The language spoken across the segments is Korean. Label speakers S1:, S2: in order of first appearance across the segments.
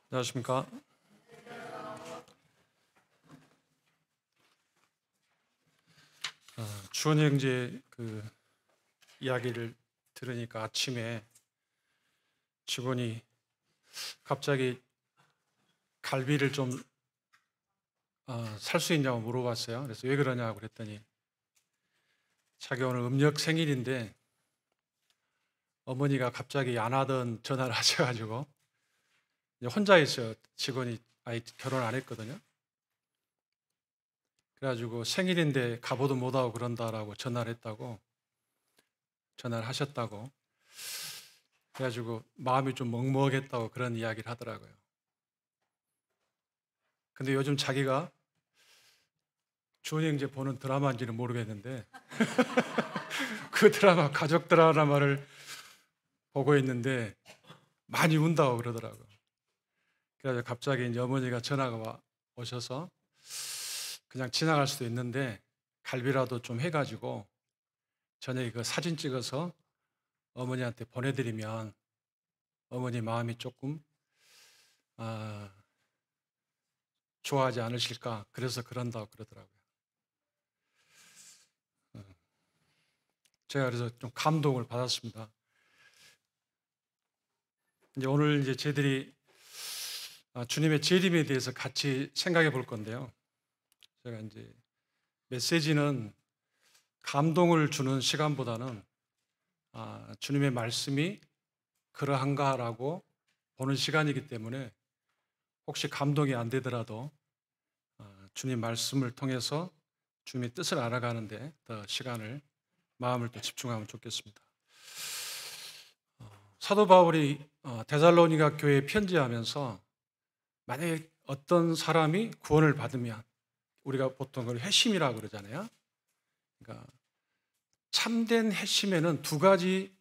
S1: 안녕하십니까? 주원 형제 이야기를 들으니까 아침에 직원이 갑자기 갈비를 좀 살 수 있냐고 물어봤어요. 그래서 왜 그러냐고 그랬더니 자기 오늘 음력 생일인데 어머니가 갑자기 안 하던 전화를 하셔가지고 이제 혼자 있어요. 직원이 아직 결혼 안 했거든요. 그래가지고 생일인데 가보도 못하고 그런다라고 전화를 했다고, 전화를 하셨다고. 그래가지고 마음이 좀 먹먹했다고 그런 이야기를 하더라고요. 근데 요즘 자기가 주원 형제 보는 드라마인지는 모르겠는데 그 드라마, 가족 드라마를 보고 있는데 많이 운다고 그러더라고요. 그래서 갑자기 이제 어머니가 전화가 오셔서 그냥 지나갈 수도 있는데 갈비라도 좀 해가지고 저녁에 그 사진 찍어서 어머니한테 보내드리면 어머니 마음이 조금 좋아하지 않으실까, 그래서 그런다고 그러더라고요. 제가 그래서 좀 감동을 받았습니다. 이제 오늘 이제 저희들이 주님의 재림에 대해서 같이 생각해 볼 건데요. 제가 이제 메시지는 감동을 주는 시간보다는 주님의 말씀이 그러한가라고 보는 시간이기 때문에 혹시 감동이 안 되더라도 주님 말씀을 통해서 주님의 뜻을 알아가는데 더 시간을, 마음을 또 집중하면 좋겠습니다. 사도 바울이 데살로니가 교회에 편지하면서 만약에 어떤 사람이 구원을 받으면, 우리가 보통 그걸 회심이라고 그러잖아요. 그러니까 참된 회심에는 두 가지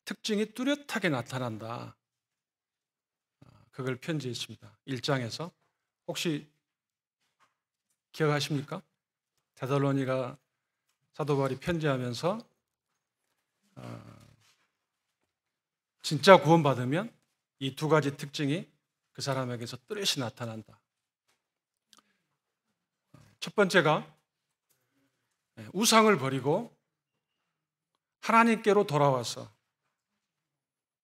S1: 특징이 뚜렷하게 나타난다. 그걸 편지했습니다. 1장에서. 혹시 기억하십니까? 데살로니가 사도 바울이 편지하면서 진짜 구원받으면 이 두 가지 특징이 그 사람에게서 뚜렷이 나타난다. 첫 번째가 우상을 버리고 하나님께로 돌아와서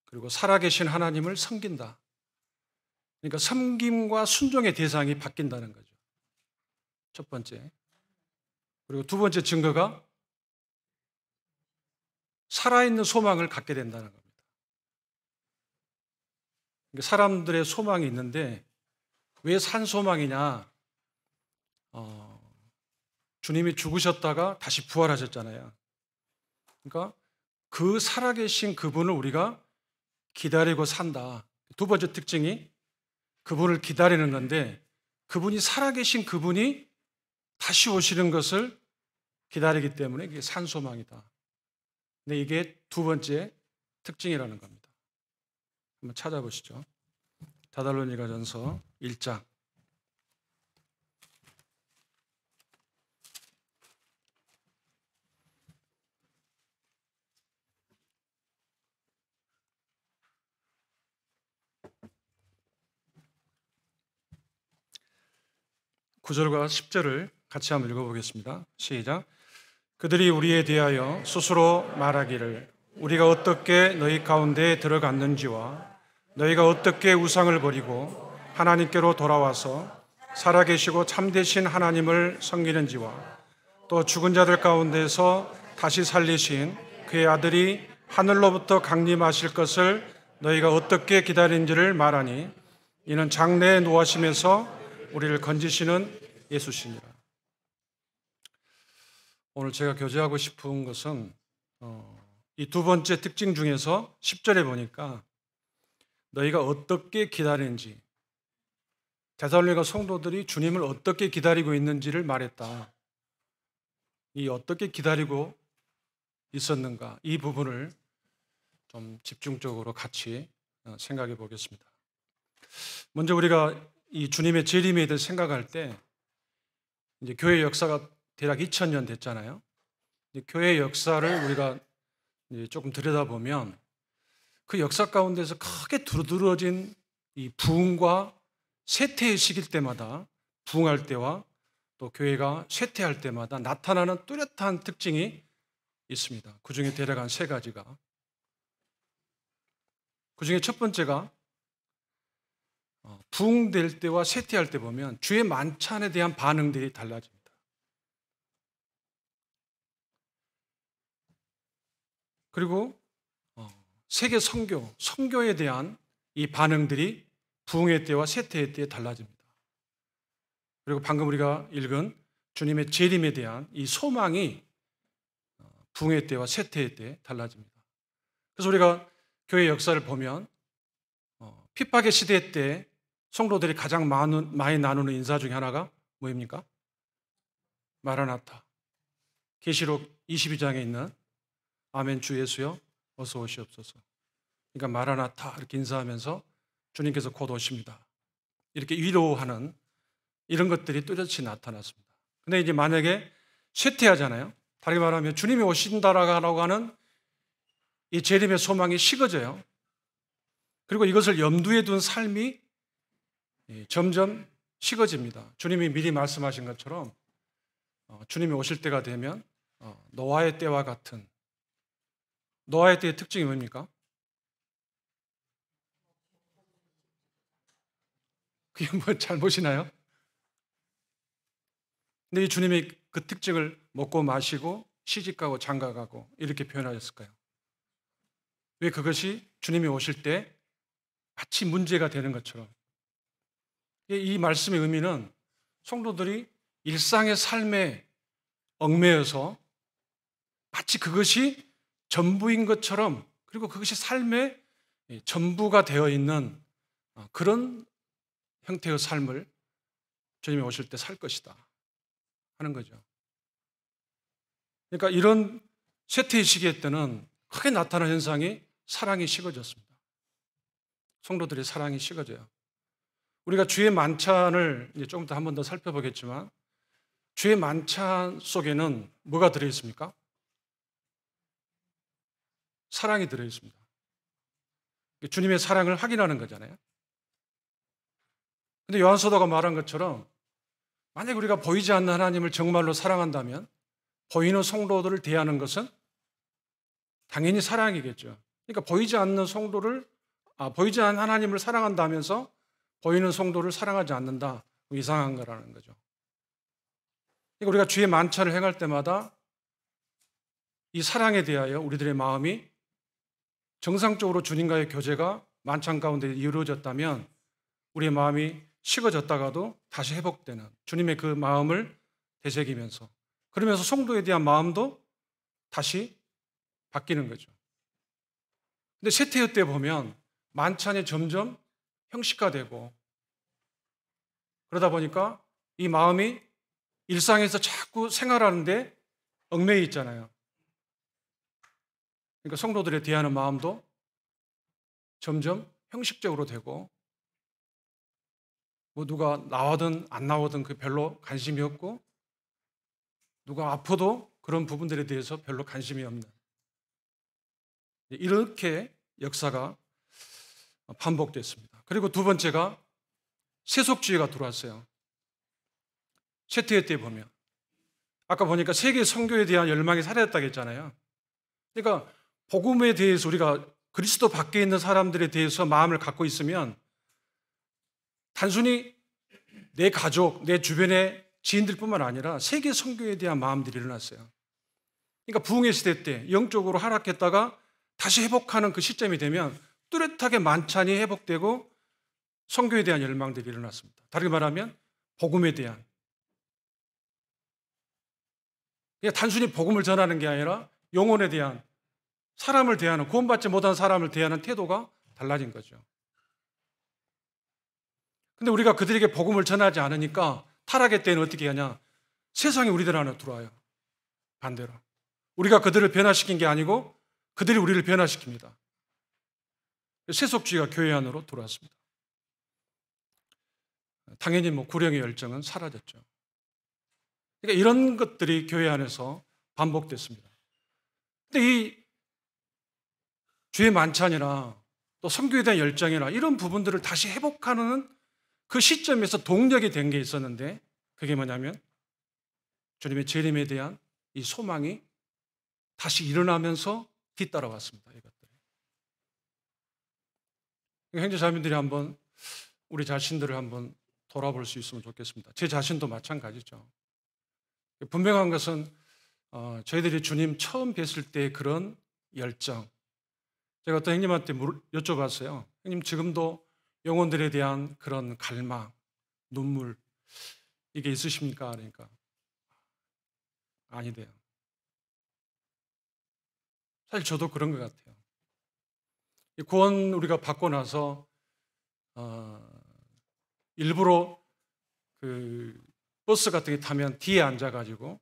S1: 그리고 살아계신 하나님을 섬긴다. 그러니까 섬김과 순종의 대상이 바뀐다는 거죠. 첫 번째. 그리고 두 번째 증거가 살아있는 소망을 갖게 된다는 겁니다. 그러니까 사람들의 소망이 있는데 왜 산 소망이냐? 주님이 죽으셨다가 다시 부활하셨잖아요. 그러니까 그 살아계신 그분을 우리가 기다리고 산다. 두 번째 특징이 그분을 기다리는 건데, 그분이 살아계신 그분이 다시 오시는 것을 기다리기 때문에 이게 산소망이다. 근데 이게 두 번째 특징이라는 겁니다. 한번 찾아보시죠. 데살로니가전서 1장. (9절과 10절을) 같이 한번 읽어보겠습니다. 시작. 그들이 우리에 대하여 스스로 말하기를 우리가 어떻게 너희 가운데에 들어갔는지와 너희가 어떻게 우상을 버리고 하나님께로 돌아와서 살아계시고 참되신 하나님을 섬기는지와 또 죽은 자들 가운데서 다시 살리신 그의 아들이 하늘로부터 강림하실 것을 너희가 어떻게 기다린지를 말하니 이는 장래의 노하심에서 우리를 건지시는 예수시니라. 오늘 제가 교제하고 싶은 것은 이 두 번째 특징 중에서 10절에 보니까 너희가 어떻게 기다리는지, 데살로니가 성도들이 주님을 어떻게 기다리고 있는지를 말했다. 이 어떻게 기다리고 있었는가, 이 부분을 좀 집중적으로 같이 생각해 보겠습니다. 먼저 우리가 이 주님의 재림에 대해 생각할 때 이제 교회 역사가 대략 2000년 됐잖아요. 교회 역사를 우리가 이제 조금 들여다보면 그 역사 가운데서 크게 두드러진 이 부흥과 쇠퇴의 시기일 때마다, 부흥할 때와 또 교회가 쇠퇴할 때마다 나타나는 뚜렷한 특징이 있습니다. 그 중에 대략 한 3가지가. 그 중에 첫 번째가 부흥될 때와 쇠퇴할 때 보면 주의 만찬에 대한 반응들이 달라집니다. 그리고 세계 선교에 대한 이 반응들이 부흥의 때와 쇠퇴의 때에 달라집니다. 그리고 방금 우리가 읽은 주님의 재림에 대한 이 소망이 부흥의 때와 쇠퇴의 때에 달라집니다. 그래서 우리가 교회 역사를 보면 핍박의 시대 때 성도들이 가장 많이 나누는 인사 중에 하나가 뭐입니까? 마라나타. 계시록 22장에 있는 아멘 주 예수여 어서 오시옵소서. 그러니까 마라나타 이렇게 인사하면서 주님께서 곧 오십니다. 이렇게 위로하는 이런 것들이 뚜렷이 나타났습니다. 근데 이제 만약에 쇠퇴하잖아요. 다르게 말하면 주님이 오신다라고 하는 이 재림의 소망이 식어져요. 그리고 이것을 염두에 둔 삶이 점점 식어집니다. 주님이 미리 말씀하신 것처럼 주님이 오실 때가 되면 노아의 때와 같은, 노아의 때의 특징이 뭡니까? 그게 뭐 잘못이나요? 근데 이 주님이 그 특징을 먹고 마시고 시집가고 장가가고 이렇게 표현하셨을까요? 왜 그것이 주님이 오실 때 마치 문제가 되는 것처럼. 이 말씀의 의미는 성도들이 일상의 삶에 얽매여서 마치 그것이 전부인 것처럼, 그리고 그것이 삶의 전부가 되어 있는 그런 형태의 삶을 주님이 오실 때 살 것이다 하는 거죠. 그러니까 이런 쇠퇴의 시기에 때는 크게 나타나는 현상이 사랑이 식어졌습니다. 성도들의 사랑이 식어져요. 우리가 주의 만찬을 이제 조금 더 한 번 더 살펴보겠지만, 주의 만찬 속에는 뭐가 들어있습니까? 사랑이 들어있습니다. 주님의 사랑을 확인하는 거잖아요. 근데 요한사도가 말한 것처럼 만약 우리가 보이지 않는 하나님을 정말로 사랑한다면 보이는 성도들을 대하는 것은 당연히 사랑이겠죠. 그러니까 보이지 않는 보이지 않는 하나님을 사랑한다면서 보이는 성도를 사랑하지 않는다. 이상한 거라는 거죠. 그러니까 우리가 주의 만찬을 행할 때마다 이 사랑에 대하여 우리들의 마음이 정상적으로 주님과의 교제가 만찬 가운데 이루어졌다면 우리의 마음이 식어졌다가도 다시 회복되는 주님의 그 마음을 되새기면서, 그러면서 성도에 대한 마음도 다시 바뀌는 거죠. 근데 쇠퇴의 때 보면 만찬이 점점 형식화되고, 그러다 보니까 이 마음이 일상에서 자꾸 생활하는데 얽매여 있잖아요. 그러니까 성도들에 대하는 마음도 점점 형식적으로 되고, 뭐 누가 나오든 안 나오든 그 별로 관심이 없고, 누가 아파도 그런 부분들에 대해서 별로 관심이 없는, 이렇게 역사가 반복됐습니다. 그리고 두 번째가 세속주의가 들어왔어요. 쇠퇴의 때 보면 아까 보니까 세계 선교에 대한 열망이 사라졌다고 했잖아요. 그러니까 복음에 대해서 우리가 그리스도 밖에 있는 사람들에 대해서 마음을 갖고 있으면 단순히 내 가족, 내 주변의 지인들뿐만 아니라 세계 선교에 대한 마음들이 일어났어요. 그러니까 부흥의 시대 때 영적으로 하락했다가 다시 회복하는 그 시점이 되면 뚜렷하게 만찬이 회복되고 선교에 대한 열망들이 일어났습니다. 다르게 말하면 복음에 대한, 그냥 단순히 복음을 전하는 게 아니라 영혼에 대한, 사람을 대하는, 구원받지 못한 사람을 대하는 태도가 달라진 거죠. 근데 우리가 그들에게 복음을 전하지 않으니까 타락의 때는 어떻게 하냐? 세상이 우리들 안에 들어와요. 반대로. 우리가 그들을 변화시킨 게 아니고 그들이 우리를 변화시킵니다. 세속주의가 교회 안으로 들어왔습니다. 당연히 구령의 열정은 사라졌죠. 그러니까 이런 것들이 교회 안에서 반복됐습니다. 근데 이 주의 만찬이나 또 선교에 대한 열정이나 이런 부분들을 다시 회복하는 그 시점에서 동력이 된 게 있었는데 그게 뭐냐면 주님의 재림에 대한 이 소망이 다시 일어나면서 뒤따라왔습니다. 이것들이. 형제 자매들이 한번 우리 자신들을 한번 돌아볼 수 있으면 좋겠습니다. 제 자신도 마찬가지죠. 분명한 것은 저희들이 주님 처음 뵀을 때 그런 열정. 제가 어떤 형님한테 여쭤봤어요. 형님 지금도 영혼들에 대한 그런 갈망, 눈물 이게 있으십니까? 그러니까 아니래요. 사실 저도 그런 것 같아요. 구원 우리가 받고 나서 일부러 그 버스 같은 게 타면 뒤에 앉아가지고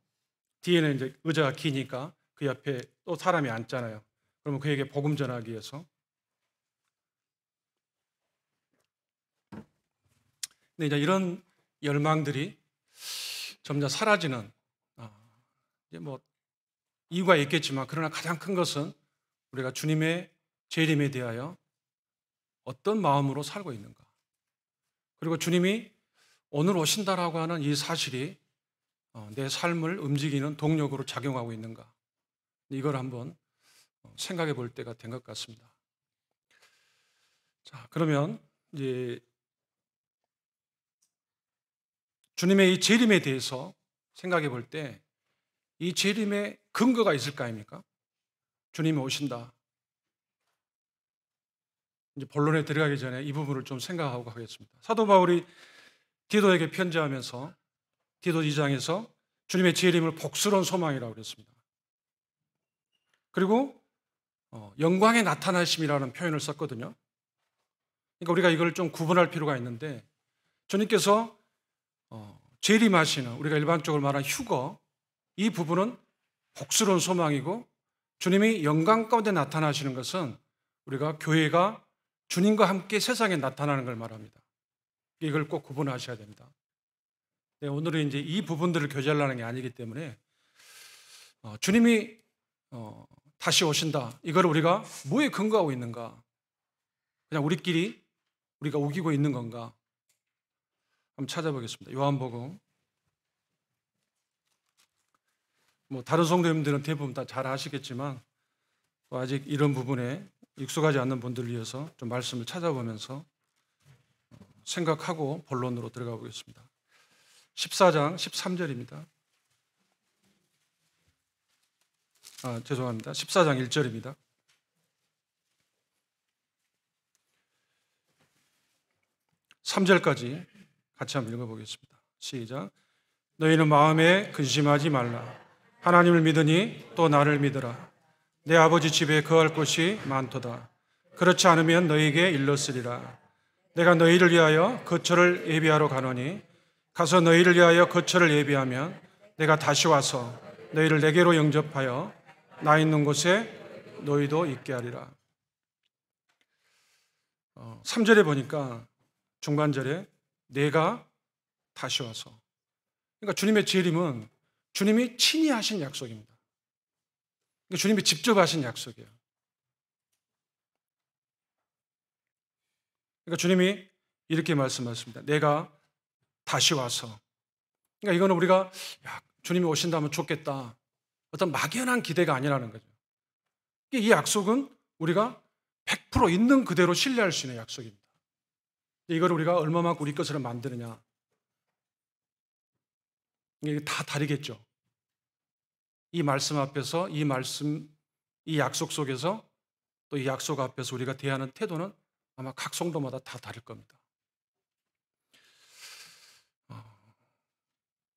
S1: 뒤에는 이제 의자가 기니까 그 옆에 또 사람이 앉잖아요. 그러면 그에게 복음 전하기 위해서. 근데 이제 이런 열망들이 점점 사라지는 이제 뭐 이유가 있겠지만 그러나 가장 큰 것은 우리가 주님의 재림에 대하여 어떤 마음으로 살고 있는가. 그리고 주님이 오늘 오신다라고 하는 이 사실이 내 삶을 움직이는 동력으로 작용하고 있는가. 이걸 한번 생각해 볼 때가 된 것 같습니다. 자, 그러면 이제 주님의 이 재림에 대해서 생각해 볼 때 이 재림에 근거가 있을 거 아닙니까? 주님이 오신다. 이제 본론에 들어가기 전에 이 부분을 좀 생각하고 가겠습니다. 사도 바울이 디도에게 편지하면서 디도 2장에서 주님의 재림을 복스러운 소망이라고 그랬습니다. 그리고 영광의 나타나심이라는 표현을 썼거든요. 그러니까 우리가 이걸 좀 구분할 필요가 있는데 주님께서 재림하시는 우리가 일반적으로 말하는 휴거 이 부분은 복스러운 소망이고 주님이 영광 가운데 나타나시는 것은 우리가 교회가 주님과 함께 세상에 나타나는 걸 말합니다. 이걸 꼭 구분하셔야 됩니다. 네, 오늘은 이제 이 부분들을 교제하려는 게 아니기 때문에 주님이 다시 오신다. 이걸 우리가 뭐에 근거하고 있는가? 그냥 우리끼리 우리가 우기고 있는 건가? 한번 찾아보겠습니다. 요한복음. 뭐 다른 성도님들은 대부분 다 잘 아시겠지만 아직 이런 부분에 익숙하지 않는 분들을 위해서 좀 말씀을 찾아보면서 생각하고 본론으로 들어가 보겠습니다. 14장 13절입니다. 죄송합니다. 14장 1절입니다. (3절까지) 같이 한번 읽어보겠습니다. 시작. 너희는 마음에 근심하지 말라. 하나님을 믿으니 또 나를 믿으라. 내 아버지 집에 거할 곳이 많도다. 그렇지 않으면 너희에게 일렀으리라. 내가 너희를 위하여 거처를 예비하러 가노니 가서 너희를 위하여 거처를 예비하면 내가 다시 와서 너희를 내게로 영접하여 나 있는 곳에 너희도 있게 하리라. 3절에 보니까 중반절에 내가 다시 와서, 그러니까 주님의 재림은 주님이 친히 하신 약속입니다. 그러니까 주님이 직접 하신 약속이에요. 그러니까 주님이 이렇게 말씀하십니다. 내가 다시 와서. 그러니까 이거는 우리가 주님이 오신다면 좋겠다. 어떤 막연한 기대가 아니라는 거죠. 이 약속은 우리가 100% 있는 그대로 신뢰할 수 있는 약속입니다. 이걸 우리가 얼마만큼 우리 것으로 만드느냐. 이게 다 다르겠죠. 이 말씀 앞에서 이 약속 속에서 또 이 약속 앞에서 우리가 대하는 태도는 아마 각 성도마다 다 다를 겁니다.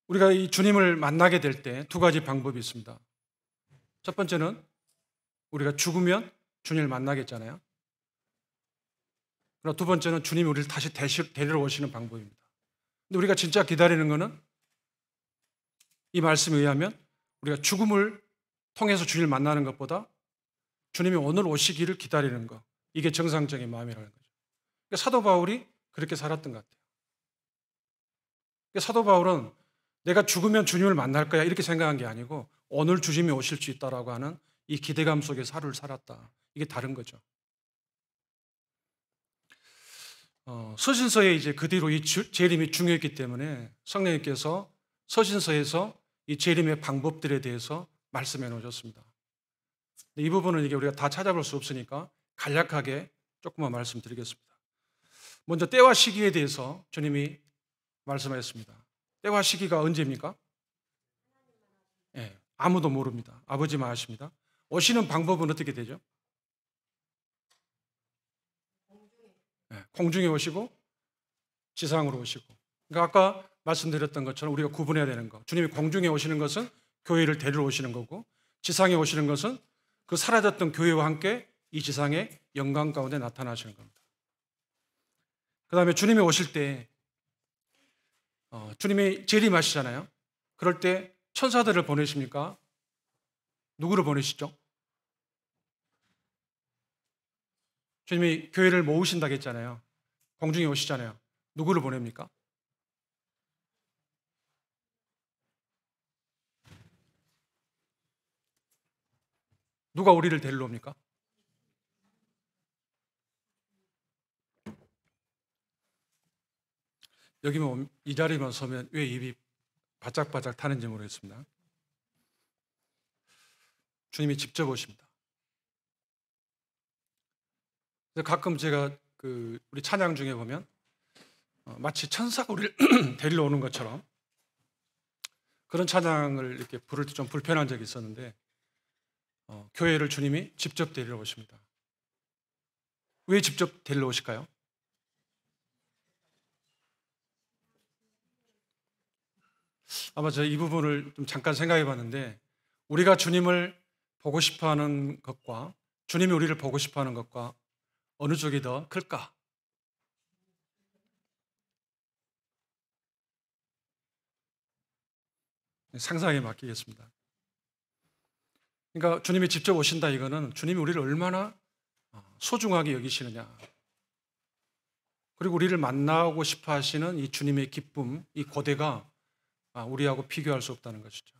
S1: 우리가 이 주님을 만나게 될 때 두 가지 방법이 있습니다. 첫 번째는 우리가 죽으면 주님을 만나겠잖아요. 그리고 두 번째는 주님이 우리를 다시 데리러 오시는 방법입니다. 근데 우리가 진짜 기다리는 것은 이 말씀에 의하면 우리가 죽음을 통해서 주님을 만나는 것보다 주님이 오늘 오시기를 기다리는 것, 이게 정상적인 마음이라는 거죠. 그러니까 사도 바울이 그렇게 살았던 것 같아요. 그러니까 사도 바울은 내가 죽으면 주님을 만날 거야 이렇게 생각한 게 아니고 오늘 주님이 오실 수 있다라고 하는 이 기대감 속에서 하루를 살았다. 이게 다른 거죠. 서신서에 이제 그 뒤로 이 재림이 중요했기 때문에 성령님께서 서신서에서 이 재림의 방법들에 대해서 말씀해 놓으셨습니다. 이 부분은 이게 우리가 다 찾아볼 수 없으니까 간략하게 조금만 말씀드리겠습니다. 먼저 때와 시기에 대해서 주님이 말씀하셨습니다. 때와 시기가 언제입니까? 네, 아무도 모릅니다. 아버지만 아십니다. 오시는 방법은 어떻게 되죠? 네, 공중에 오시고 지상으로 오시고. 그러니까 아까 말씀드렸던 것처럼 우리가 구분해야 되는 거. 주님이 공중에 오시는 것은 교회를 데리러 오시는 거고, 지상에 오시는 것은 그 사라졌던 교회와 함께 이 지상의 영광 가운데 나타나시는 겁니다. 그 다음에 주님이 오실 때 주님이 재림하시잖아요. 그럴 때 천사들을 보내십니까? 누구를 보내시죠? 주님이 교회를 모으신다고 했잖아요. 공중에 오시잖아요. 누구를 보냅니까? 누가 우리를 데리러 옵니까? 여기면 이 자리만 서면 왜 입이 바짝바짝 타는지 모르겠습니다. 주님이 직접 오십니다. 가끔 제가 우리 찬양 중에 보면 마치 천사가 우리를 데리러 오는 것처럼 그런 찬양을 이렇게 부를 때 좀 불편한 적이 있었는데 교회를 주님이 직접 데리러 오십니다. 왜 직접 데리러 오실까요? 아마 제가 이 부분을 좀 잠깐 생각해 봤는데 우리가 주님을 보고 싶어 하는 것과 주님이 우리를 보고 싶어 하는 것과 어느 쪽이 더 클까? 상상에 맡기겠습니다. 그러니까 주님이 직접 오신다 이거는 주님이 우리를 얼마나 소중하게 여기시느냐, 그리고 우리를 만나고 싶어 하시는 이 주님의 기쁨, 이 고대가 우리하고 비교할 수 없다는 것이죠.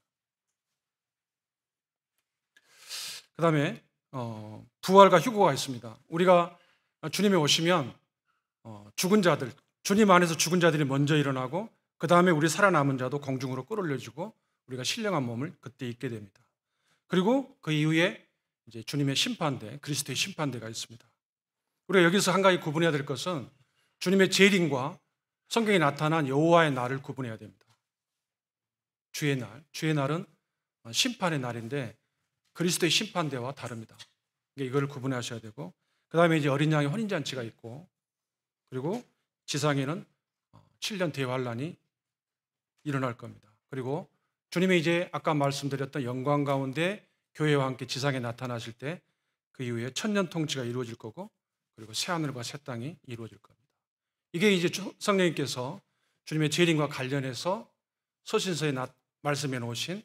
S1: 그 다음에 부활과 휴거가 있습니다. 우리가 주님이 오시면 죽은 자들, 주님 안에서 죽은 자들이 먼저 일어나고 그 다음에 우리 살아남은 자도 공중으로 끌어올려지고 우리가 신령한 몸을 그때 입게 됩니다. 그리고 그 이후에 이제 주님의 심판대, 그리스도의 심판대가 있습니다. 우리가 여기서 한 가지 구분해야 될 것은 주님의 재림과 성경에 나타난 여호와의 날을 구분해야 됩니다. 주의 날, 주의 날은 심판의 날인데 그리스도의 심판대와 다릅니다. 이걸 구분하셔야 되고, 그 다음에 이제 어린 양의 혼인잔치가 있고, 그리고 지상에는 7년 대환란이 일어날 겁니다. 그리고 주님이 이제 아까 말씀드렸던 영광 가운데 교회와 함께 지상에 나타나실 때 그 이후에 천년 통치가 이루어질 거고, 그리고 새하늘과 새 땅이 이루어질 겁니다. 이게 이제 성령님께서 주님의 재림과 관련해서 서신서에 말씀해 놓으신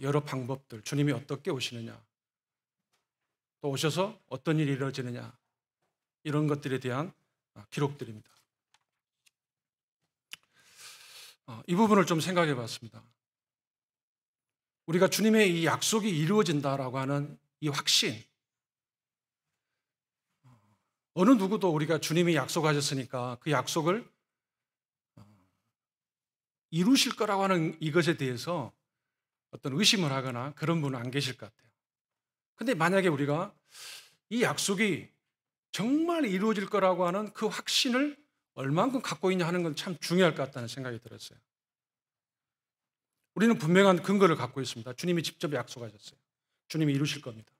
S1: 여러 방법들, 주님이 어떻게 오시느냐, 또 오셔서 어떤 일이 이루어지느냐, 이런 것들에 대한 기록들입니다. 이 부분을 좀 생각해 봤습니다. 우리가 주님의 이 약속이 이루어진다라고 하는 이 확신, 어느 누구도 우리가 주님이 약속하셨으니까 그 약속을 이루실 거라고 하는 이것에 대해서 어떤 의심을 하거나 그런 분은 안 계실 것 같아요. 근데 만약에 우리가 이 약속이 정말 이루어질 거라고 하는 그 확신을 얼만큼 갖고 있냐 하는 건 참 중요할 것 같다는 생각이 들었어요. 우리는 분명한 근거를 갖고 있습니다. 주님이 직접 약속하셨어요. 주님이 이루실 겁니다.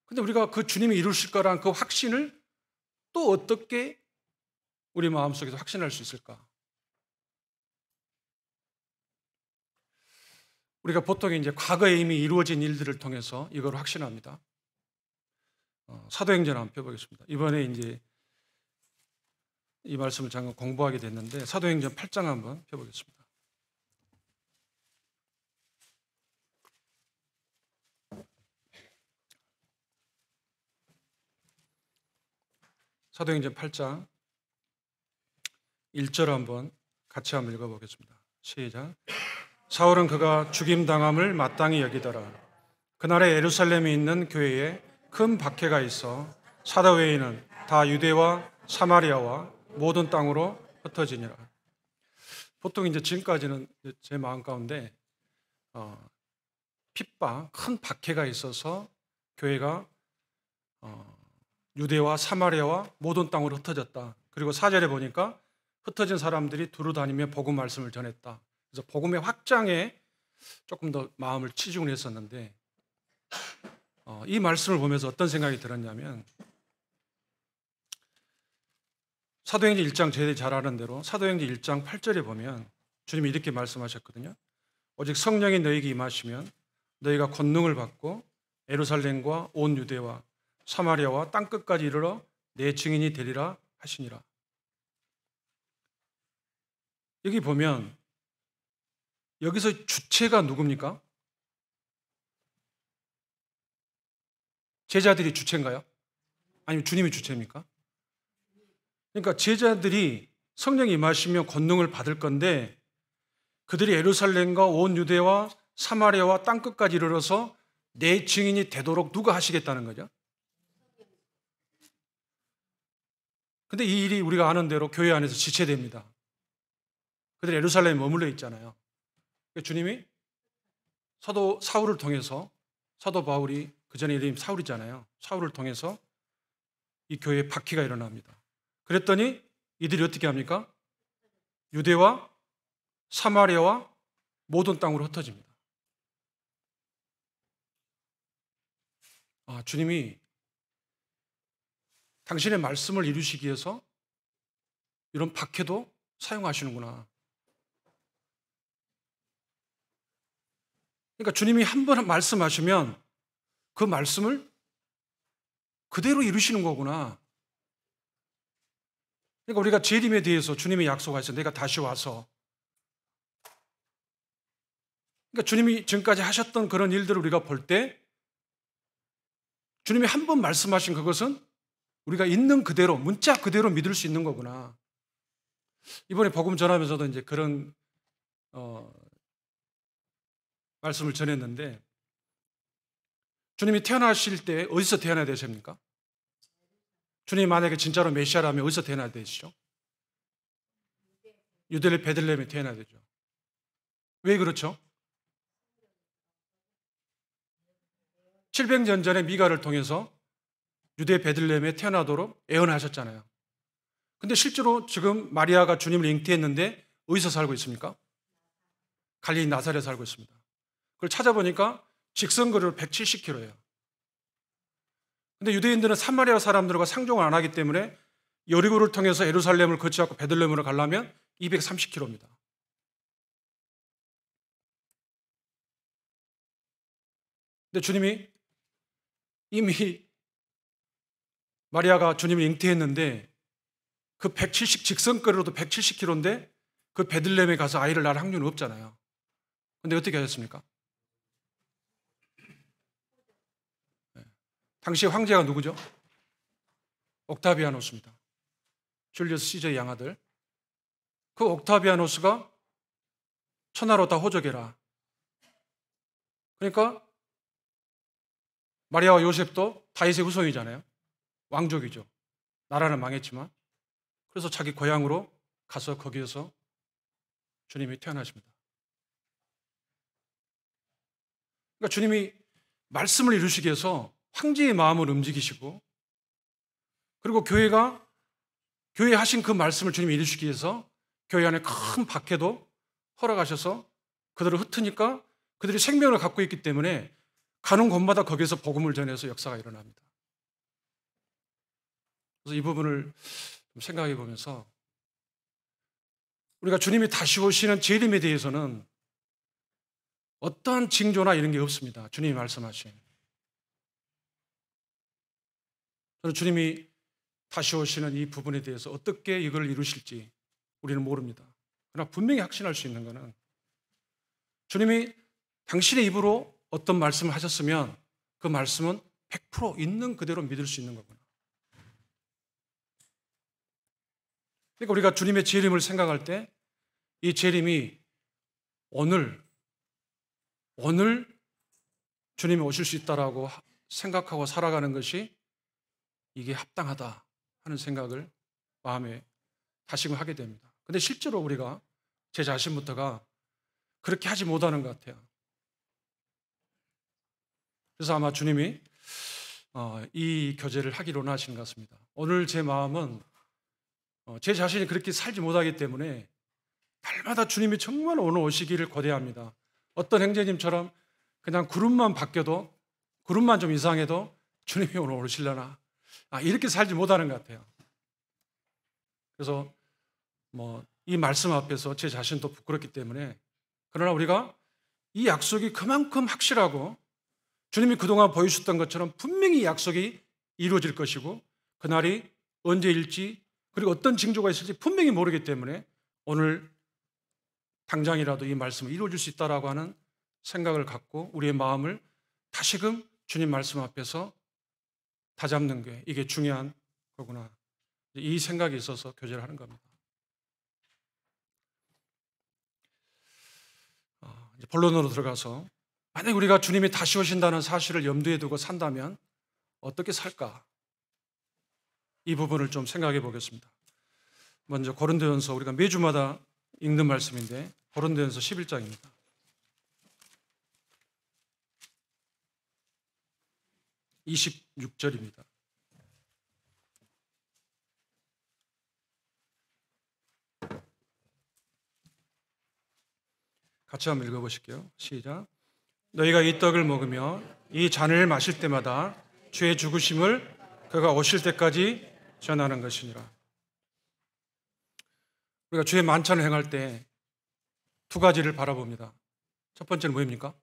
S1: 근데 우리가 그 주님이 이루실 거라는 그 확신을 또 어떻게 우리 마음속에서 확신할 수 있을까? 우리가 보통 이제 과거에 이미 이루어진 일들을 통해서 이걸 확신합니다. 사도행전 한번 펴보겠습니다. 이번에 이제 이 말씀을 잠깐 공부하게 됐는데 사도행전 8장 한번 펴보겠습니다. 사도행전 8장 1절 한번 같이 한번 읽어보겠습니다. 시작. 사울은 그가 죽임당함을 마땅히 여기더라. 그날에 예루살렘에 있는 교회에 큰 박해가 있어 사도 외에는 다 유대와 사마리아와 모든 땅으로 흩어지니라. 보통 이제 지금까지는 제 마음 가운데 핍박, 큰 박해가 있어서 교회가 유대와 사마리아와 모든 땅으로 흩어졌다. 그리고 4절에 보니까 흩어진 사람들이 두루 다니며 복음 말씀을 전했다. 그래서 복음의 확장에 조금 더 마음을 치중을 했었는데 이 말씀을 보면서 어떤 생각이 들었냐면 사도행전 1장 저희들이 잘 아는 대로 사도행전 1장 8절에 보면 주님이 이렇게 말씀하셨거든요. 오직 성령이 너희에게 임하시면 너희가 권능을 받고 예루살렘과 온 유대와 사마리아와 땅끝까지 이르러 내 증인이 되리라 하시니라. 여기 보면 여기서 주체가 누굽니까? 제자들이 주체인가요? 아니면 주님이 주체입니까? 그러니까 제자들이 성령이 임하시면 권능을 받을 건데 그들이 예루살렘과 온 유대와 사마리아와 땅끝까지 이르러서 내 증인이 되도록 누가 하시겠다는 거죠? 근데 이 일이 우리가 아는 대로 교회 안에서 지체됩니다. 그들이 예루살렘에 머물러 있잖아요. 주님이 사도 사울을 통해서 사도 바울이 그 전에 이름이 사울이잖아요. 사울을 통해서 이 교회에 박해가 일어납니다. 그랬더니 이들이 어떻게 합니까? 유대와 사마리아와 모든 땅으로 흩어집니다. 주님이 당신의 말씀을 이루시기 위해서 이런 박해도 사용하시는구나. 그러니까 주님이 한 번 말씀하시면 그 말씀을 그대로 이루시는 거구나. 그러니까 우리가 재림에 대해서 주님이 약속하셔서 내가 다시 와서 그러니까 주님이 지금까지 하셨던 그런 일들을 우리가 볼 때 주님이 한 번 말씀하신 그것은 우리가 있는 그대로 문자 그대로 믿을 수 있는 거구나. 이번에 복음 전하면서도 이제 그런 말씀을 전했는데 주님이 태어나실 때 어디서 태어나야 되십니까? 주님이 만약에 진짜로 메시아라면 어디서 태어나야 되시죠? 유대 베들레헴에 태어나야 되죠. 왜 그렇죠? 700년 전에 미가를 통해서 유대 베들레헴에 태어나도록 예언하셨잖아요. 근데 실제로 지금 마리아가 주님을 잉태했는데 어디서 살고 있습니까? 갈릴리 나사렛에 살고 있습니다. 그걸 찾아보니까 직선거리로 170km예요. 근데 유대인들은 사마리아 사람들과 상종을 안 하기 때문에 여리고를 통해서 예루살렘을 거쳐갖고 베들레헴으로 가려면 230km입니다. 근데 주님이 이미 마리아가 주님을 잉태했는데 그 170 직선거리로도 170km인데 그 베들레헴에 가서 아이를 낳을 확률은 없잖아요. 근데 어떻게 하셨습니까? 당시 황제가 누구죠? 옥타비아노스입니다. 줄리우스 시저의 양아들. 그 옥타비아노스가 천하로 다 호적해라. 그러니까 마리아와 요셉도 다윗의 후손이잖아요. 왕족이죠. 나라는 망했지만. 그래서 자기 고향으로 가서 거기에서 주님이 태어나십니다. 그러니까 주님이 말씀을 이루시기 위해서 황제의 마음을 움직이시고 그리고 교회에 하신 그 말씀을 주님이 이루시기 위해서 교회 안에 큰 박해도 허락하셔서 그들을 흩으니까 그들이 생명을 갖고 있기 때문에 가는 곳마다 거기에서 복음을 전해서 역사가 일어납니다. 그래서 이 부분을 좀 생각해 보면서 우리가 주님이 다시 오시는 재림에 대해서는 어떠한 징조나 이런 게 없습니다. 주님이 말씀하신. 저는 주님이 다시 오시는 이 부분에 대해서 어떻게 이걸 이루실지 우리는 모릅니다. 그러나 분명히 확신할 수 있는 것은 주님이 당신의 입으로 어떤 말씀을 하셨으면 그 말씀은 100% 있는 그대로 믿을 수 있는 거구나. 그러니까 우리가 주님의 재림을 생각할 때 이 재림이 오늘 주님이 오실 수 있다라고 생각하고 살아가는 것이 이게 합당하다 하는 생각을 마음에 다시금 하게 됩니다. 근데 실제로 우리가 제 자신부터가 그렇게 하지 못하는 것 같아요. 그래서 아마 주님이 이 교제를 하기로 하신 것 같습니다. 오늘 제 마음은 제 자신이 그렇게 살지 못하기 때문에 날마다 주님이 정말 오늘 오시기를 고대합니다. 어떤 형제님처럼 그냥 그룹만 바뀌어도, 그룹만 좀 이상해도 주님이 오늘 오시려나, 이렇게 살지 못하는 것 같아요. 그래서 이 말씀 앞에서 제 자신도 부끄럽기 때문에, 그러나 우리가 이 약속이 그만큼 확실하고 주님이 그동안 보여주셨던 것처럼 분명히 약속이 이루어질 것이고 그날이 언제일지 그리고 어떤 징조가 있을지 분명히 모르기 때문에 오늘 당장이라도 이 말씀을 이루어질 수 있다라고 하는 생각을 갖고 우리의 마음을 다시금 주님 말씀 앞에서 다잡는 게 이게 중요한 거구나. 이 생각이 있어서 교제를 하는 겁니다. 이제 본론으로 들어가서 만약 우리가 주님이 다시 오신다는 사실을 염두에 두고 산다면 어떻게 살까? 이 부분을 좀 생각해 보겠습니다. 먼저 고린도전서 우리가 매주마다 읽는 말씀인데 고린도전서 11장입니다. (26절입니다) 같이 한번 읽어보실게요. 시작. 너희가 이 떡을 먹으며 이 잔을 마실 때마다 주의 죽으심을 그가 오실 때까지 전하는 것이니라. 우리가 주의 만찬을 행할 때 두 가지를 바라봅니다. 첫 번째는 뭐입니까?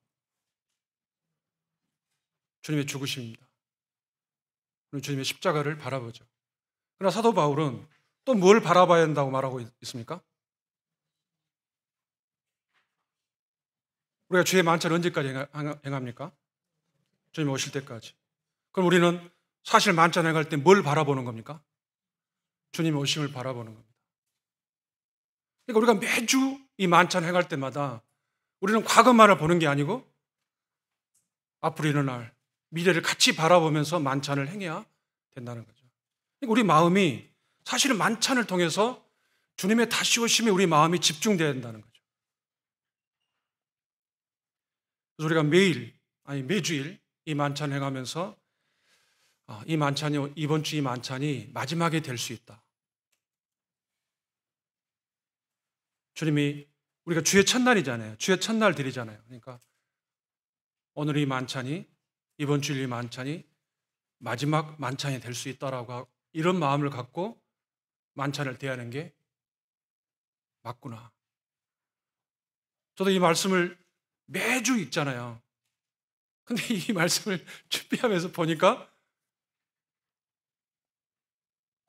S1: 주님의 죽으심입니다. 주님의 십자가를 바라보죠. 그러나 사도 바울은 또 뭘 바라봐야 한다고 말하고 있습니까? 우리가 주의 만찬을 언제까지 행합니까? 주님 오실 때까지. 그럼 우리는 사실 만찬 행할 때 뭘 바라보는 겁니까? 주님의 오심을 바라보는 겁니다. 그러니까 우리가 매주 이 만찬 행할 때마다 우리는 과거만을 보는 게 아니고 앞으로 일어날 미래를 같이 바라보면서 만찬을 행해야 된다는 거죠. 그러니까 우리 마음이 사실은 만찬을 통해서 주님의 다시 오심에 우리 마음이 집중돼야 된다는 거죠. 그래서 우리가 매주일 이 만찬 행하면서 이 만찬이 이번 주 이 만찬이 마지막이 될 수 있다. 주님이 우리가 주의 첫날이잖아요. 주의 첫날 드리잖아요. 그러니까 오늘 이 만찬이 이번 주일 이 만찬이 마지막 만찬이 될 수 있다라고 이런 마음을 갖고 만찬을 대하는 게 맞구나. 저도 이 말씀을 매주 읽잖아요. 근데 이 말씀을 준비하면서 보니까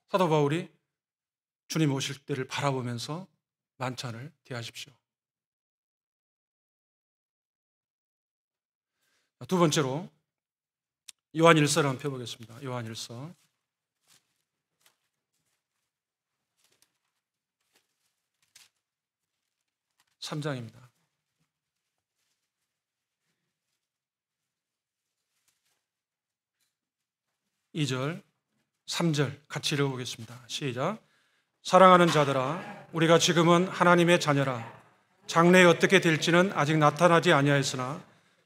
S1: 사도 바울이 주님 오실 때를 바라보면서 만찬을 대하십시오. 두 번째로 요한일서를 한번 펴보겠습니다. 요한일서 3장입니다. (2절) (3절) 같이 읽어보겠습니다. 시작. 사랑하는 자들아, 우리가 지금은 하나님의 자녀라. 장래에 어떻게 될지는 아직 나타나지 아니하였으나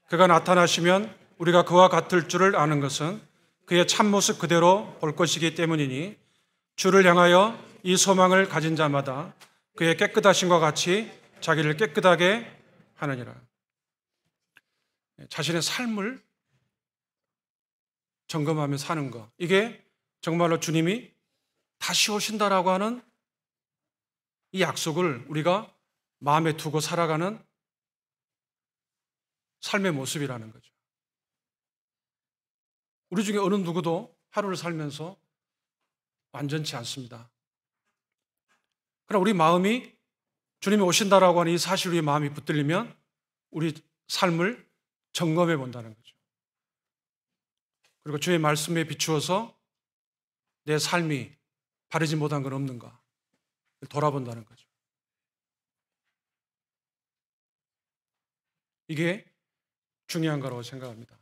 S1: 그가 나타나시면 우리가 그와 같을 줄을 아는 것은 그의 참모습 그대로 볼 것이기 때문이니 주를 향하여 이 소망을 가진 자마다 그의 깨끗하심과 같이 자기를 깨끗하게 하느니라. 자신의 삶을 점검하며 사는 것, 이게 정말로 주님이 다시 오신다라고 하는 이 약속을 우리가 마음에 두고 살아가는 삶의 모습이라는 거죠. 우리 중에 어느 누구도 하루를 살면서 완전치 않습니다. 그러나 우리 마음이 주님이 오신다라고 하는 이 사실 우리 마음이 붙들리면 우리 삶을 점검해 본다는 거죠. 그리고 주의 말씀에 비추어서 내 삶이 바르지 못한 건 없는가 돌아본다는 거죠. 이게 중요한 거라고 생각합니다.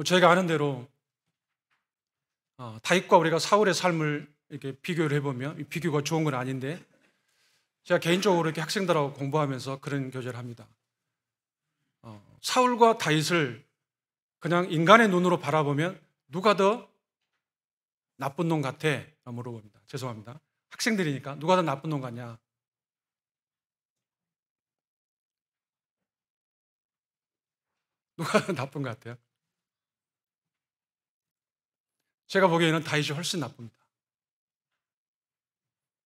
S1: 저희가 아는 대로 다윗과 우리가 사울의 삶을 이렇게 비교를 해보면, 이 비교가 좋은 건 아닌데, 제가 개인적으로 이렇게 학생들하고 공부하면서 그런 교제를 합니다. 사울과 다윗을 그냥 인간의 눈으로 바라보면 누가 더 나쁜 놈 같아? 물어봅니다. 죄송합니다. 학생들이니까 누가 더 나쁜 놈 같냐? 누가 더 나쁜 것 같아요? 제가 보기에는 다윗이 훨씬 나쁩니다.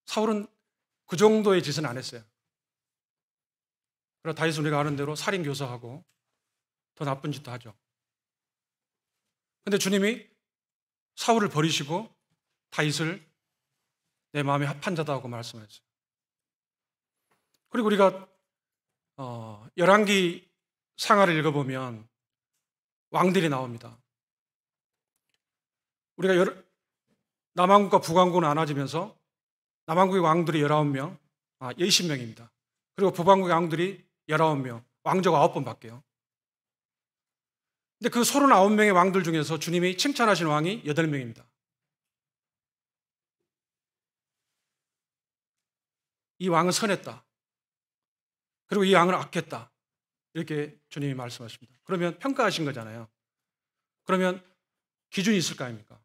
S1: 사울은 그 정도의 짓은 안 했어요. 그러나 다윗은 우리가 아는 대로 살인 교사하고 더 나쁜 짓도 하죠. 근데 주님이 사울을 버리시고 다윗을 내 마음에 합한 자다 하고 말씀하셨어요. 그리고 우리가 열왕기 상하를 읽어보면 왕들이 나옵니다. 우리가 남왕국과 북왕국은 나눠지면서 남왕국의 왕들이 19명, 20명입니다. 그리고 북왕국의 왕들이 19명, 왕조가 9번 바뀌어요. 근데 그 39명의 왕들 중에서 주님이 칭찬하신 왕이 8명입니다. 이 왕은 선했다. 그리고 이 왕은 악했다. 이렇게 주님이 말씀하십니다. 그러면 평가하신 거잖아요. 그러면 기준이 있을 거 아닙니까?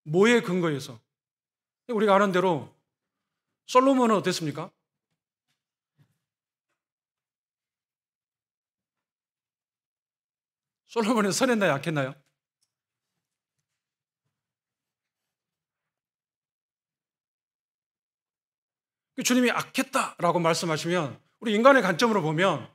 S1: 뭐에 근거해서? 우리가 아는 대로 솔로몬은 어땠습니까? 솔로몬은 선했나요? 약했나요? 주님이 악했다라고 말씀하시면 우리 인간의 관점으로 보면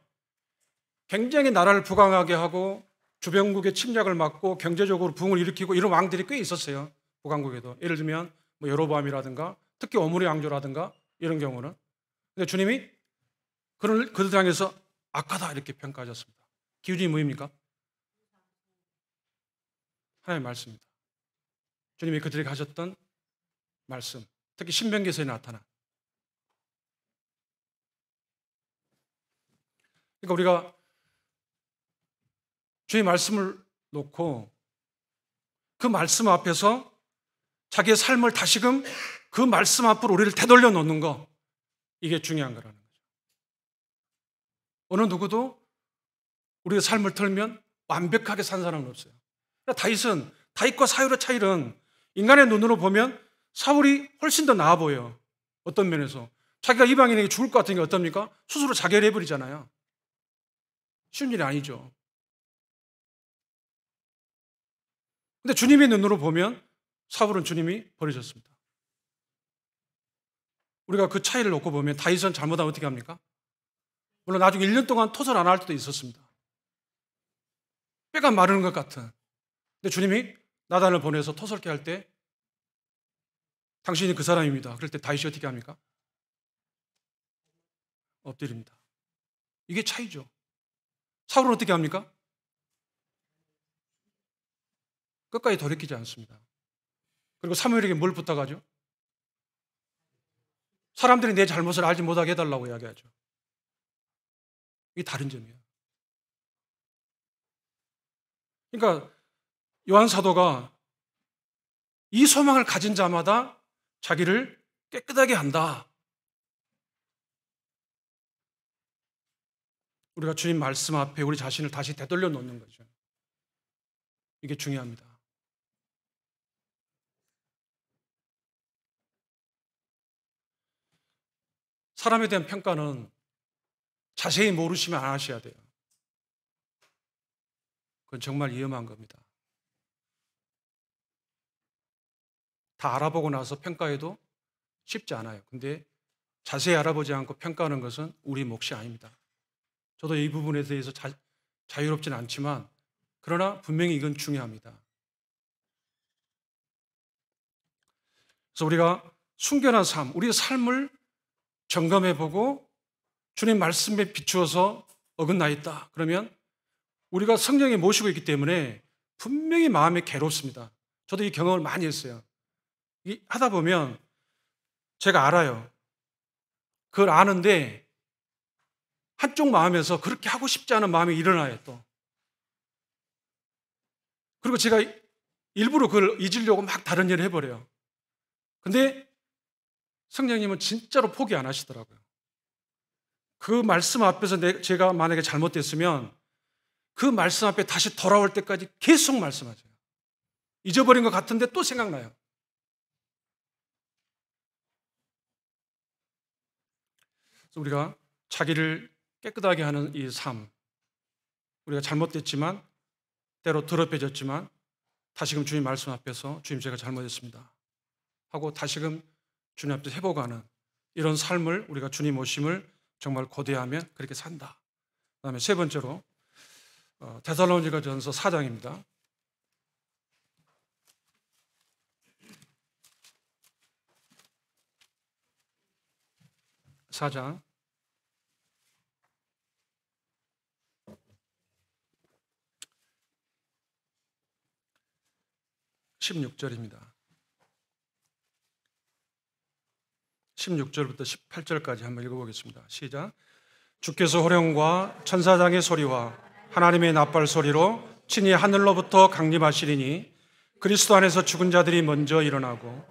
S1: 굉장히 나라를 부강하게 하고 주변국의 침략을 막고 경제적으로 부흥을 일으키고 이런 왕들이 꽤 있었어요. 북왕국에도. 예를 들면 뭐 여로보암이라든가 특히 오므리 왕조라든가 이런 경우는. 근데 주님이 그들 향해서 악하다 이렇게 평가하셨습니다. 기준이 뭐입니까? 하나님의 말씀입니다. 주님이 그들에게 하셨던 말씀, 특히 신명기서에 나타난. 그러니까 우리가 주의 말씀을 놓고 그 말씀 앞에서 자기의 삶을 다시금 그 말씀 앞으로 우리를 되돌려 놓는 거, 이게 중요한 거라는 거죠. 어느 누구도 우리의 삶을 털면 완벽하게 산 사람은 없어요. 다윗과 사울의 차이는 인간의 눈으로 보면 사울이 훨씬 더 나아 보여요. 어떤 면에서 자기가 이방인에게 죽을 것 같은 게 어떻습니까? 스스로 자결해 버리잖아요. 쉬운 일이 아니죠. 근데 주님의 눈으로 보면 사울은 주님이 버리셨습니다. 우리가 그 차이를 놓고 보면 다윗은 잘못하면 어떻게 합니까? 물론 나중에 1년 동안 토설 안 할 때도 있었습니다. 뼈가 마르는 것 같은. 근데 주님이 나단을 보내서 토설케 할 때 당신이 그 사람입니다. 그럴 때 다윗이 어떻게 합니까? 엎드립니다. 이게 차이죠. 사울은 어떻게 합니까? 끝까지 돌이키지 않습니다. 그리고 사무엘에게 뭘 부탁하죠? 사람들이 내 잘못을 알지 못하게 해달라고 이야기하죠. 이게 다른 점이에요. 그러니까 요한 사도가 이 소망을 가진 자마다 자기를 깨끗하게 한다. 우리가 주님 말씀 앞에 우리 자신을 다시 되돌려 놓는 거죠. 이게 중요합니다. 사람에 대한 평가는 자세히 모르시면 안 하셔야 돼요. 그건 정말 위험한 겁니다. 다 알아보고 나서 평가해도 쉽지 않아요. 근데 자세히 알아보지 않고 평가하는 것은 우리 몫이 아닙니다. 저도 이 부분에 대해서 자유롭지는 않지만 그러나 분명히 이건 중요합니다. 그래서 우리가 순결한 삶, 우리의 삶을 점검해보고 주님 말씀에 비추어서 어긋나 있다. 그러면 우리가 성령에 모시고 있기 때문에 분명히 마음이 괴롭습니다. 저도 이 경험을 많이 했어요. 하다 보면 제가 알아요. 그걸 아는데 한쪽 마음에서 그렇게 하고 싶지 않은 마음이 일어나요 또. 그리고 제가 일부러 그걸 잊으려고 막 다른 일을 해버려요. 근데 성령님은 진짜로 포기 안 하시더라고요. 그 말씀 앞에서 제가 만약에 잘못됐으면 그 말씀 앞에 다시 돌아올 때까지 계속 말씀하세요. 잊어버린 것 같은데 또 생각나요. 그래서 우리가 자기를 깨끗하게 하는 이 삶, 우리가 잘못됐지만 때로 더럽혀졌지만 다시금 주님 말씀 앞에서 주님 제가 잘못했습니다 하고 다시금 주님 앞에 회복하는 이런 삶을 우리가 주님 오심을 정말 고대하면 그렇게 산다. 그다음에 세 번째로 데살로니가전서 4장입니다. 4장 16절입니다. 16절부터 18절까지 한번 읽어보겠습니다. 시작. 주께서 호령과 천사장의 소리와 하나님의 나팔 소리로 친히 하늘로부터 강림하시리니 그리스도 안에서 죽은 자들이 먼저 일어나고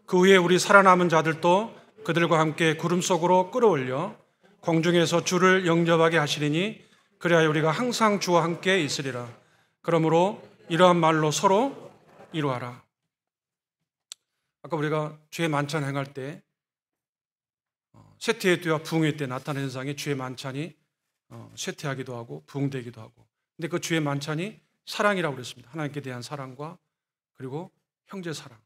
S1: 그 후에 우리 살아남은 자들도 그들과 함께 구름 속으로 끌어올려 공중에서 주를 영접하게 하시리니 그리하여 우리가 항상 주와 함께 있으리라. 그러므로 이러한 말로 서로 이루하라. 아까 우리가 주의 만찬 행할 때 쇠퇴의 때와 부흥의 때 나타나는 현상이 주의 만찬이 쇠퇴하기도 하고 부흥되기도 하고, 근데 그 주의 만찬이 사랑이라고 그랬습니다. 하나님께 대한 사랑과 그리고 형제 사랑.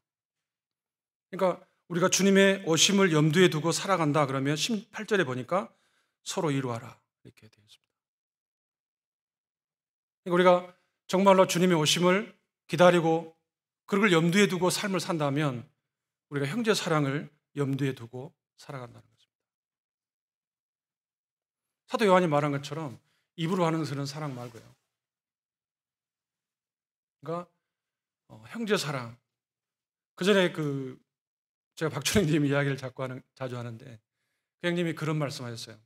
S1: 그러니까 우리가 주님의 오심을 염두에 두고 살아간다 그러면 18절에 보니까 서로 이루하라 이렇게 되어 있습니다. 그러니까 우리가 정말로 주님의 오심을 기다리고 그걸 염두에 두고 삶을 산다면 우리가 형제 사랑을 염두에 두고 살아간다는 것입니다. 사도 요한이 말한 것처럼 입으로 하는 것은 사랑 말고요. 그러니까 형제 사랑. 그 전에 제가 박준영님 이야기를 자주 하는데 그 형님이 그런 말씀하셨어요.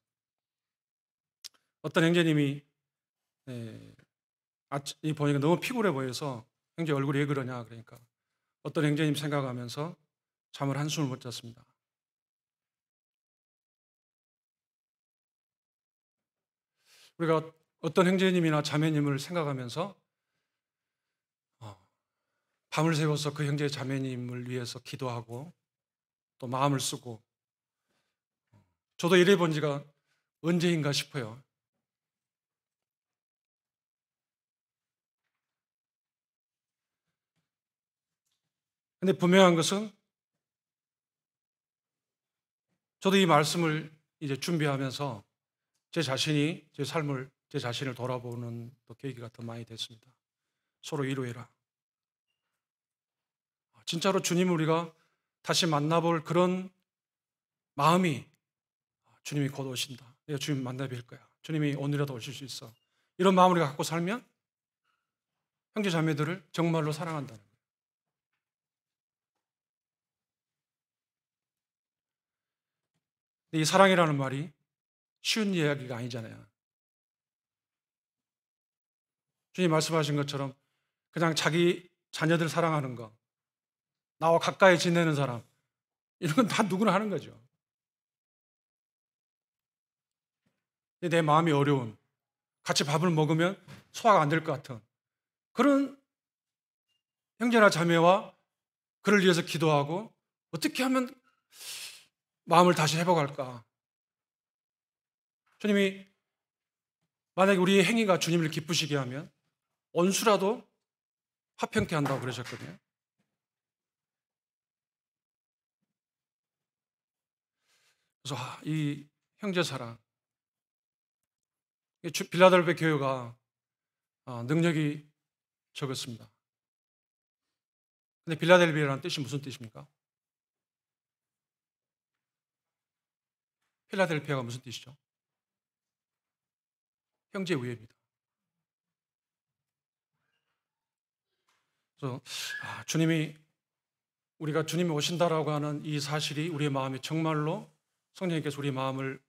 S1: 어떤 형제님이 보니까 너무 피곤해 보여서 형제 얼굴이 왜 그러냐 그러니까 어떤 형제님 생각하면서 잠을 한숨을 못 잤습니다. 우리가 어떤 형제님이나 자매님을 생각하면서 밤을 새워서 그 형제 자매님을 위해서 기도하고 또 마음을 쓰고, 저도 이래 본 지가 언제인가 싶어요. 근데 분명한 것은 저도 이 말씀을 이제 준비하면서 제 자신을 돌아보는 또 계기가 더 많이 됐습니다. 서로 위로해라. 진짜로 주님을 우리가 다시 만나볼 그런 마음이, 주님이 곧 오신다. 내가 주님 만나 뵐 거야. 주님이 오늘이라도 오실 수 있어. 이런 마음을 우리가 갖고 살면 형제 자매들을 정말로 사랑한다는 거예요. 이 사랑이라는 말이 쉬운 이야기가 아니잖아요. 주님 말씀하신 것처럼 그냥 자기 자녀들 사랑하는 거, 나와 가까이 지내는 사람, 이런 건 다 누구나 하는 거죠. 내 마음이 어려운, 같이 밥을 먹으면 소화가 안 될 것 같은 그런 형제나 자매와 그를 위해서 기도하고 어떻게 하면 마음을 다시 회복할까? 주님이 만약에 우리의 행위가 주님을 기쁘시게 하면 원수라도 화평케 한다고 그러셨거든요. 그래서 이 형제 사랑, 빌라델베 교회가 능력이 적었습니다. 근데 빌라델비아라는 뜻이 무슨 뜻입니까? 필라델피아가 무슨 뜻이죠? 형제 우애입니다. 그래서 우리가 주님이 오신다라고 하는 이 사실이 우리의 마음에 정말로 성령님께서 우리 마음을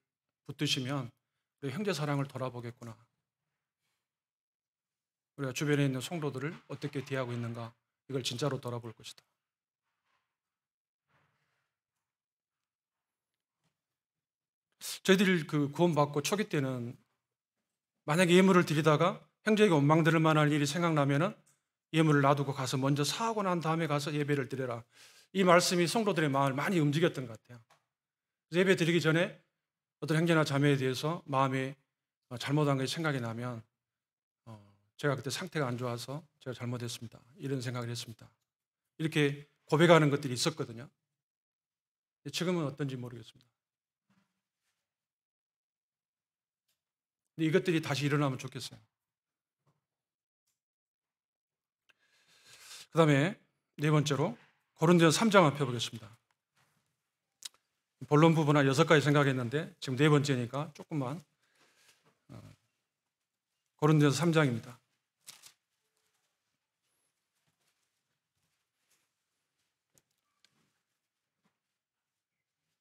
S1: 붙드시면 우리 형제 사랑을 돌아보겠구나. 우리가 주변에 있는 성도들을 어떻게 대하고 있는가, 이걸 진짜로 돌아볼 것이다. 저희들이 그 구원받고 초기 때는 만약에 예물을 드리다가 형제에게 원망 들을 만한 일이 생각나면은 예물을 놔두고 가서 먼저 사하고 난 다음에 가서 예배를 드려라. 이 말씀이 성도들의 마음을 많이 움직였던 것 같아요. 예배 드리기 전에 어떤 형제나 자매에 대해서 마음에 잘못한 것이 생각이 나면 제가 그때 상태가 안 좋아서 제가 잘못했습니다. 이런 생각을 했습니다. 이렇게 고백하는 것들이 있었거든요. 지금은 어떤지 모르겠습니다. 근데 이것들이 다시 일어나면 좋겠어요. 그 다음에 네 번째로 고린도전서 3장 한번 펴보겠습니다. 본론 부분 한 6가지 생각했는데 지금 네 번째니까 조금만. 고린도전서 3장입니다.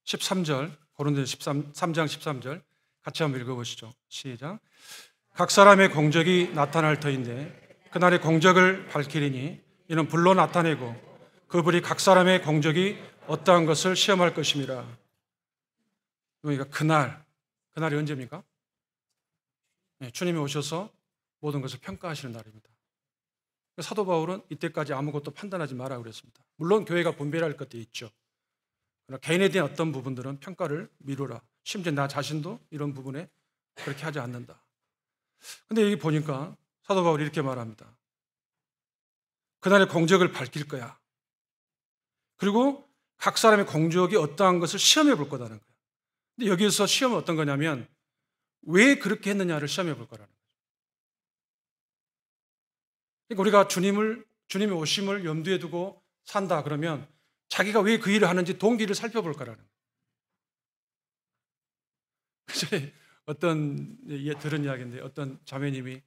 S1: 13절, 고린도전서 3장 13절 같이 한번 읽어보시죠. 시작. 각 사람의 공적이 나타날 터인데 그날의 공적을 밝히리니 이는 불로 나타내고 그 불이 각 사람의 공적이 어떠한 것을 시험할 것임이라. 그러니까 그날이 언제입니까? 네, 주님이 오셔서 모든 것을 평가하시는 날입니다. 사도 바울은 이때까지 아무것도 판단하지 마라 그랬습니다. 물론 교회가 분별할 것도 있죠. 그러나 개인에 대한 어떤 부분들은 평가를 미루라. 심지어 나 자신도 이런 부분에 그렇게 하지 않는다. 근데 여기 보니까 사도 바울이 이렇게 말합니다. 그날의 공적을 밝힐 거야. 그리고 각 사람의 공적이 어떠한 것을 시험해 볼 거라는 거예요. 근데 여기에서 시험은 어떤 거냐면 왜 그렇게 했느냐를 시험해 볼 거라는 거예요. 그러니까 우리가 주님의 오심을 염두에 두고 산다 그러면 자기가 왜 그 일을 하는지 동기를 살펴볼 거라는 거예요. 그전에 들은 이야기인데 어떤 자매님이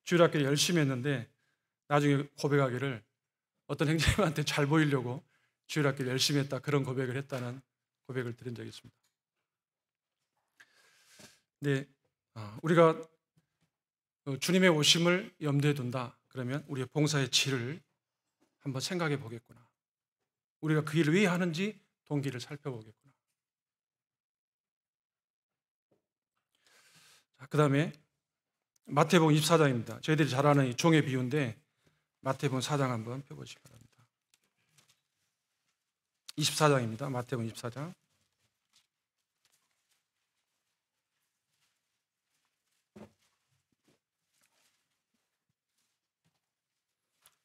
S1: 주일학교를 열심히 했는데 나중에 고백하기를 어떤 형제님한테 잘 보이려고 주일학교를 열심히 했다 그런 고백을 했다는 고백을 들은 적이 있습니다. 근데 우리가 주님의 오심을 염두에 둔다 그러면 우리의 봉사의 질을 한번 생각해 보겠구나. 우리가 그 일을 왜 하는지 동기를 살펴보겠구나. 그 다음에 마태복음 24장입니다. 저희들이 잘 아는 이 종의 비유인데 마태복음 4장 한번 펴보시기 바랍니다. 24장입니다. 마태복음 24장.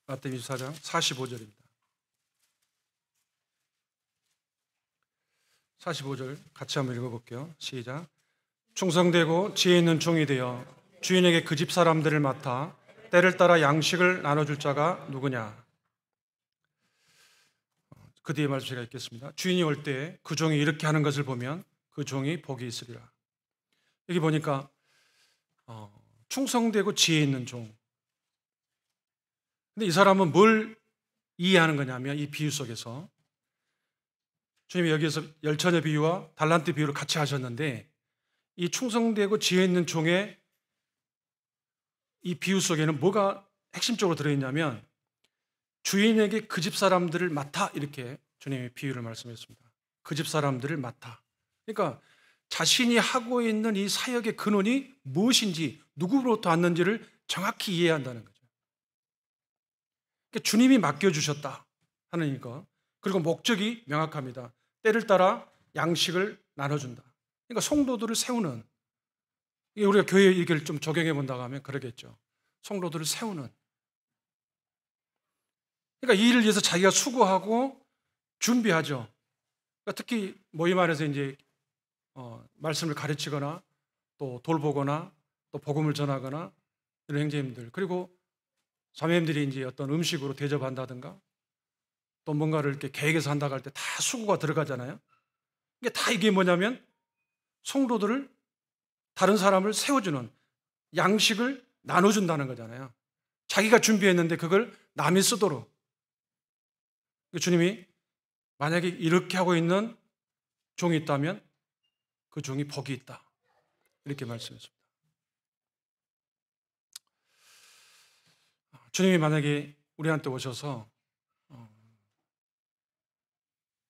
S1: 마태복음 24장 45절입니다. 45절 같이 한번 읽어볼게요. 시작. 충성되고 지혜 있는 종이 되어 주인에게 그 집 사람들을 맡아 때를 따라 양식을 나눠줄 자가 누구냐. 그 뒤에 말씀 제가 읽겠습니다. 주인이 올 때 그 종이 이렇게 하는 것을 보면 그 종이 복이 있으리라. 여기 보니까 충성되고 지혜 있는 종. 근데 이 사람은 뭘 이해하는 거냐면 이 비유 속에서 주님이 여기에서 열처녀 비유와 달란트 비유를 같이 하셨는데 이 충성되고 지혜 있는 종의 이 비유 속에는 뭐가 핵심적으로 들어있냐면 주인에게 그 집 사람들을 맡아 이렇게 주님의 비유를 말씀했습니다. 그 집 사람들을 맡아. 그러니까 자신이 하고 있는 이 사역의 근원이 무엇인지 누구로부터 왔는지를 정확히 이해해야 한다는 거죠. 그러니까 주님이 맡겨주셨다 하는 것. 그리고 목적이 명확합니다. 때를 따라 양식을 나눠준다. 그러니까 성도들을 세우는, 우리가 교회 얘기를 좀 적용해 본다고 하면 그러겠죠. 성도들을 세우는. 그러니까 이 일을 위해서 자기가 수고하고 준비하죠. 그러니까 특히 모임 안에서 이제 말씀을 가르치거나 또 돌보거나 또 복음을 전하거나 이런 형제님들, 그리고 자매님들이 이제 어떤 음식으로 대접한다든가 또 뭔가를 이렇게 계획해서 한다고 할 때 다 수고가 들어가잖아요. 이게 다 이게 뭐냐면 성도들을, 다른 사람을 세워주는, 양식을 나눠준다는 거잖아요. 자기가 준비했는데 그걸 남이 쓰도록. 주님이 만약에 이렇게 하고 있는 종이 있다면 그 종이 복이 있다 이렇게 말씀했습니다. 주님이 만약에 우리한테 오셔서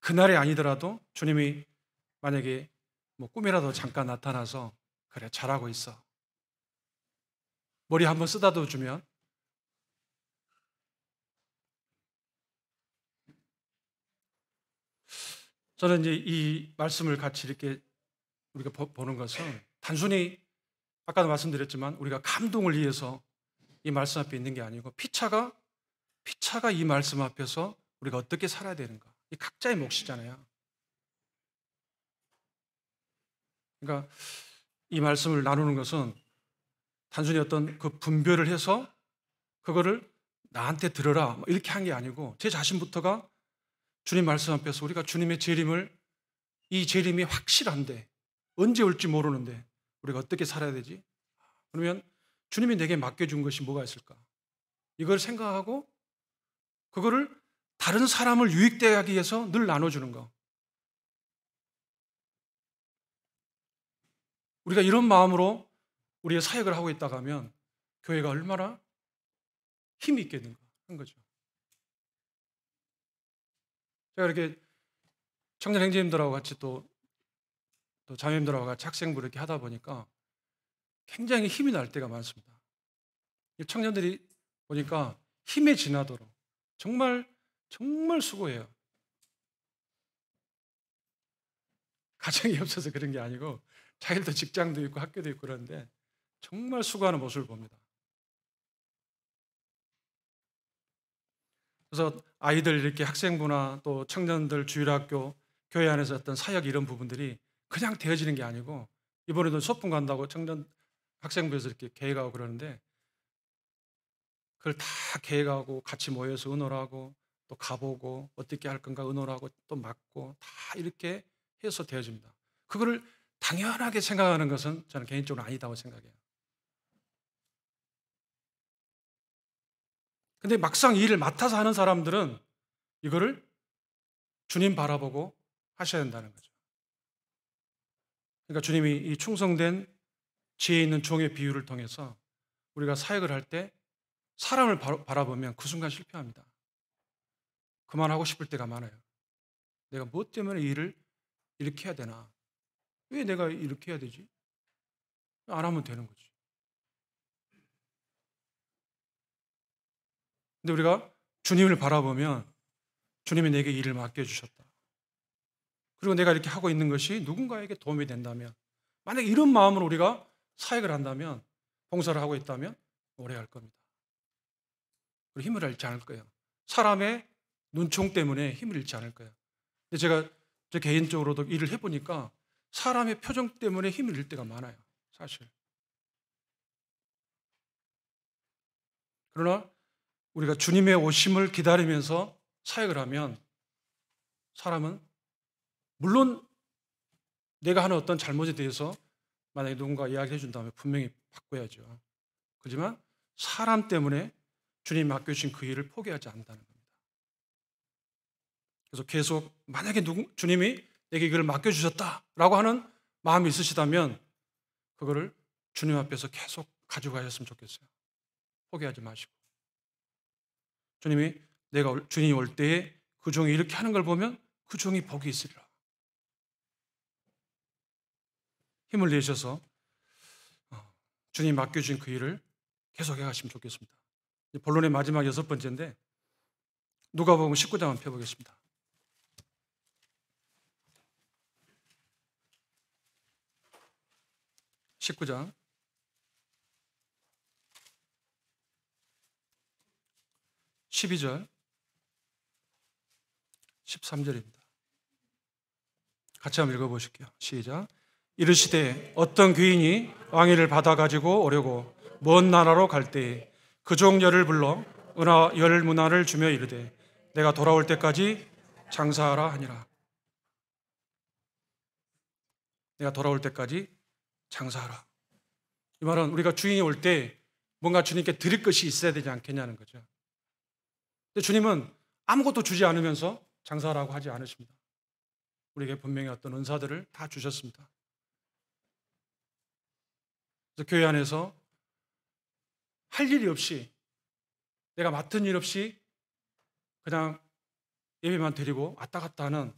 S1: 그날이 아니더라도 주님이 만약에 뭐 꿈이라도 잠깐 나타나서 그래 잘하고 있어. 머리 한번 쓰다듬어 주면 저는 이제 이 말씀을 같이 이렇게 우리가 보는 것은 단순히 아까도 말씀드렸지만 우리가 감동을 위해서 이 말씀 앞에 있는 게 아니고 피차가 이 말씀 앞에서 우리가 어떻게 살아야 되는가. 이 각자의 몫이잖아요. 그러니까 이 말씀을 나누는 것은 단순히 어떤 그 분별을 해서 그거를 나한테 들어라 뭐 이렇게 한 게 아니고 제 자신부터가 주님 말씀 앞에서 우리가 주님의 재림을 이 재림이 확실한데 언제 올지 모르는데 우리가 어떻게 살아야 되지? 그러면 주님이 내게 맡겨준 것이 뭐가 있을까? 이걸 생각하고 그거를 다른 사람을 유익되게 하기 위해서 늘 나눠주는 거. 우리가 이런 마음으로 우리의 사역을 하고 있다가 하면 교회가 얼마나 힘이 있겠는가 하는 거죠. 제가 이렇게 청년 형제님들하고 같이 또 자매님들하고 같이 학생부 이렇게 하다 보니까 굉장히 힘이 날 때가 많습니다. 청년들이 보니까 힘에 지나도록 정말 수고해요. 가정이 없어서 그런 게 아니고 자기들도 직장도 있고 학교도 있고 그런데 정말 수고하는 모습을 봅니다. 그래서 아이들 이렇게 학생부나 또 청년들 주일학교 교회 안에서 어떤 사역 이런 부분들이 그냥 되어지는 게 아니고 이번에도 소풍 간다고 청년 학생부에서 이렇게 계획하고 그러는데 그걸 다 계획하고 같이 모여서 의논하고 또 가보고 어떻게 할 건가 의논하고 또 맡고 다 이렇게 해서 되어집니다. 그거를 당연하게 생각하는 것은 저는 개인적으로 아니다고 생각해요. 근데 막상 이 일을 맡아서 하는 사람들은 이거를 주님 바라보고 하셔야 된다는 거죠. 그러니까 주님이 이 충성된 지혜 있는 종의 비유를 통해서 우리가 사역을 할 때 사람을 바라보면 그 순간 실패합니다. 그만하고 싶을 때가 많아요. 내가 무엇 때문에 이 일을 이렇게 해야 되나? 왜 내가 이렇게 해야 되지? 안 하면 되는 거지. 근데 우리가 주님을 바라보면 주님이 내게 일을 맡겨주셨다. 그리고 내가 이렇게 하고 있는 것이 누군가에게 도움이 된다면 만약에 이런 마음으로 우리가 사역을 한다면 봉사를 하고 있다면 오래 할 겁니다. 그리고 힘을 잃지 않을 거예요. 사람의 눈총 때문에 힘을 잃지 않을 거예요. 근데 제가 저 개인적으로도 일을 해보니까 사람의 표정 때문에 힘을 잃을 때가 많아요. 사실. 그러나 우리가 주님의 오심을 기다리면서 사역을 하면 사람은 물론 내가 하는 어떤 잘못에 대해서 만약에 누군가 이야기해 준다면 분명히 바꿔야죠. 그렇지만 사람 때문에 주님이 맡겨주신 그 일을 포기하지 않는다는 겁니다. 그래서 계속 만약에 주님이 내게 이걸 맡겨주셨다라고 하는 마음이 있으시다면 그거를 주님 앞에서 계속 가지고 가셨으면 좋겠어요. 포기하지 마시고. 주님이 올 때에 그 종이 이렇게 하는 걸 보면 그 종이 복이 있으리라. 힘을 내셔서 주님이 맡겨주신 그 일을 계속해 가시면 좋겠습니다. 본론의 마지막 6번째인데 누가복음 19장 한번 펴보겠습니다. 19장 12절 13절입니다. 같이 한번 읽어보실게요. 시작. 이르시되 어떤 귀인이 왕위를 받아가지고 오려고 먼 나라로 갈 때에 그 종려를 불러 은하 10문화를 주며 이르되 내가 돌아올 때까지 장사하라 하니라. 내가 돌아올 때까지 장사하라. 이 말은 우리가 주인이 올 때 뭔가 주님께 드릴 것이 있어야 되지 않겠냐는 거죠. 근데 주님은 아무것도 주지 않으면서 장사하라고 하지 않으십니다. 우리에게 분명히 어떤 은사들을 다 주셨습니다. 그래서 교회 안에서 할 일이 없이 내가 맡은 일 없이 그냥 예배만 드리고 왔다 갔다 하는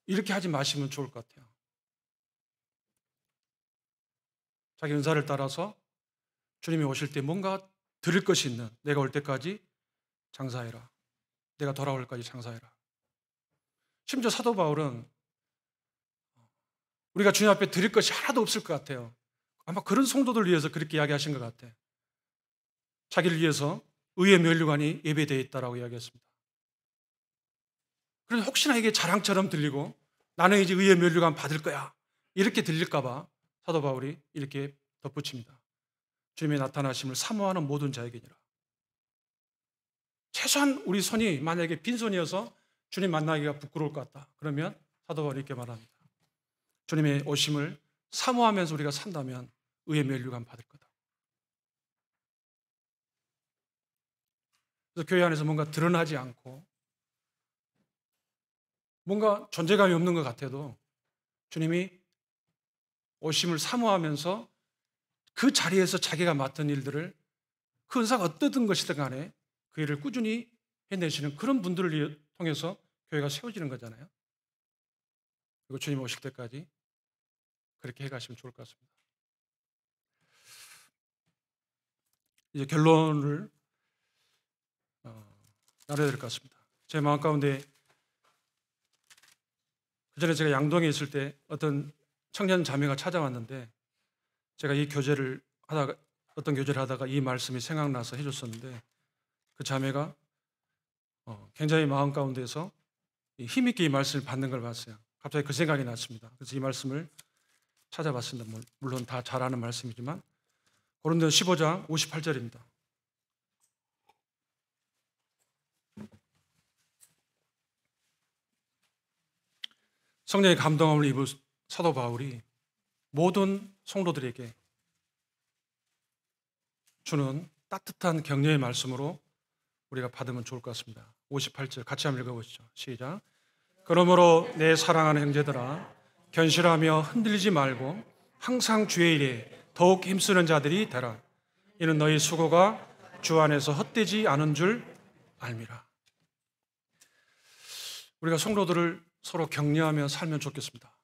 S1: 이렇게 하지 마시면 좋을 것 같아요. 자기 은사를 따라서 주님이 오실 때 뭔가 드릴 것이 있는, 내가 올 때까지 장사해라. 내가 돌아올 때까지 장사해라. 심지어 사도 바울은 우리가 주님 앞에 드릴 것이 하나도 없을 것 같아요. 아마 그런 성도들 위해서 그렇게 이야기하신 것 같아요. 자기를 위해서 의의 면류관이 예배되어 있다라고 이야기했습니다. 그래서 혹시나 이게 자랑처럼 들리고 나는 이제 의의 면류관 받을 거야 이렇게 들릴까 봐 사도 바울이 이렇게 덧붙입니다. 주님의 나타나심을 사모하는 모든 자에게니라. 최소한 우리 손이 만약에 빈손이어서 주님 만나기가 부끄러울 것 같다. 그러면 사도 바울이 이렇게 말합니다. 주님의 오심을 사모하면서 우리가 산다면 의의 면류관 받을 거다. 그래서 교회 안에서 뭔가 드러나지 않고 뭔가 존재감이 없는 것 같아도 주님이 오심을 사모하면서 그 자리에서 자기가 맡은 일들을 그 은사가 어떠든 것이든 간에 그 일을 꾸준히 해내시는 그런 분들을 통해서 교회가 세워지는 거잖아요. 그리고 주님 오실 때까지 그렇게 해가시면 좋을 것 같습니다. 이제 결론을 나눠야 될 것 같습니다. 제 마음 가운데 그전에 제가 양동에 있을 때 어떤 청년 자매가 찾아왔는데 제가 이 교제를 하다가 어떤 교제를 하다가 이 말씀이 생각나서 해줬었는데 그 자매가 굉장히 마음 가운데서 힘있게 이 말씀을 받는 걸 봤어요. 갑자기 그 생각이 났습니다. 그래서 이 말씀을 찾아봤습니다. 물론 다 잘 아는 말씀이지만 고린도서 15장 58절입니다. 성령의 감동함을 입은 사도 바울이 모든 성도들에게 주는 따뜻한 격려의 말씀으로 우리가 받으면 좋을 것 같습니다. 58절 같이 한번 읽어보시죠. 시작. 그러므로 내 사랑하는 형제들아 견실하며 흔들리지 말고 항상 주의 일에 더욱 힘쓰는 자들이 되라. 이는 너희 수고가 주 안에서 헛되지 않은 줄 알미라. 우리가 성도들을 서로 격려하며 살면 좋겠습니다.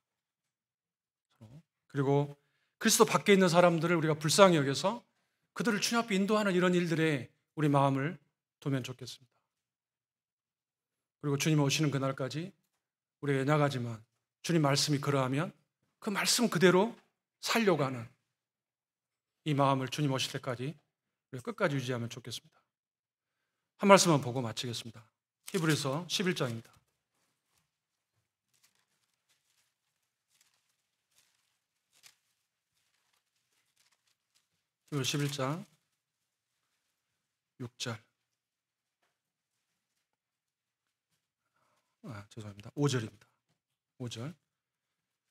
S1: 그리고 그리스도 밖에 있는 사람들을 우리가 불쌍히 여겨서 그들을 주님 앞에 인도하는 이런 일들에 우리 마음을 두면 좋겠습니다. 그리고 주님 오시는 그날까지 우리가 연약하지만 주님 말씀이 그러하면 그 말씀 그대로 살려고 하는 이 마음을 주님 오실 때까지 우리가 끝까지 유지하면 좋겠습니다. 한 말씀만 보고 마치겠습니다. 히브리서 11장입니다. 히브리 11장 6절 죄송합니다. 5절입니다. 5절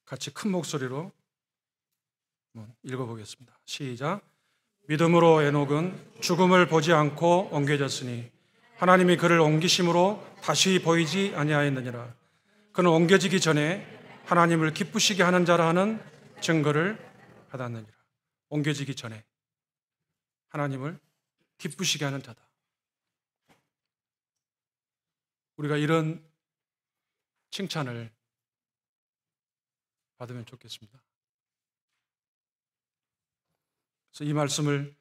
S1: 같이 큰 목소리로 읽어보겠습니다. 시작. 믿음으로 에녹은 죽음을 보지 않고 옮겨졌으니 하나님이 그를 옮기심으로 다시 보이지 아니하였느니라. 그는 옮겨지기 전에 하나님을 기쁘시게 하는 자라 하는 증거를 받았느니라. 옮겨지기 전에 하나님을 기쁘시게 하는 자다. 우리가 이런 칭찬을 받으면 좋겠습니다. 그래서 이 말씀을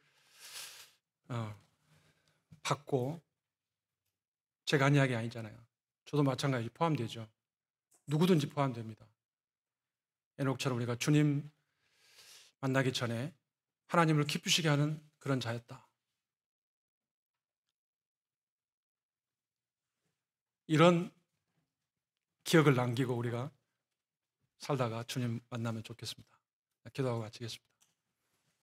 S1: 받고 제가 한 이야기 아니잖아요. 저도 마찬가지 포함되죠. 누구든지 포함됩니다. 에녹처럼 우리가 주님 만나기 전에 하나님을 기쁘시게 하는 그런 자였다. 이런 기억을 남기고 우리가 살다가 주님 만나면 좋겠습니다. 기도하고 마치겠습니다.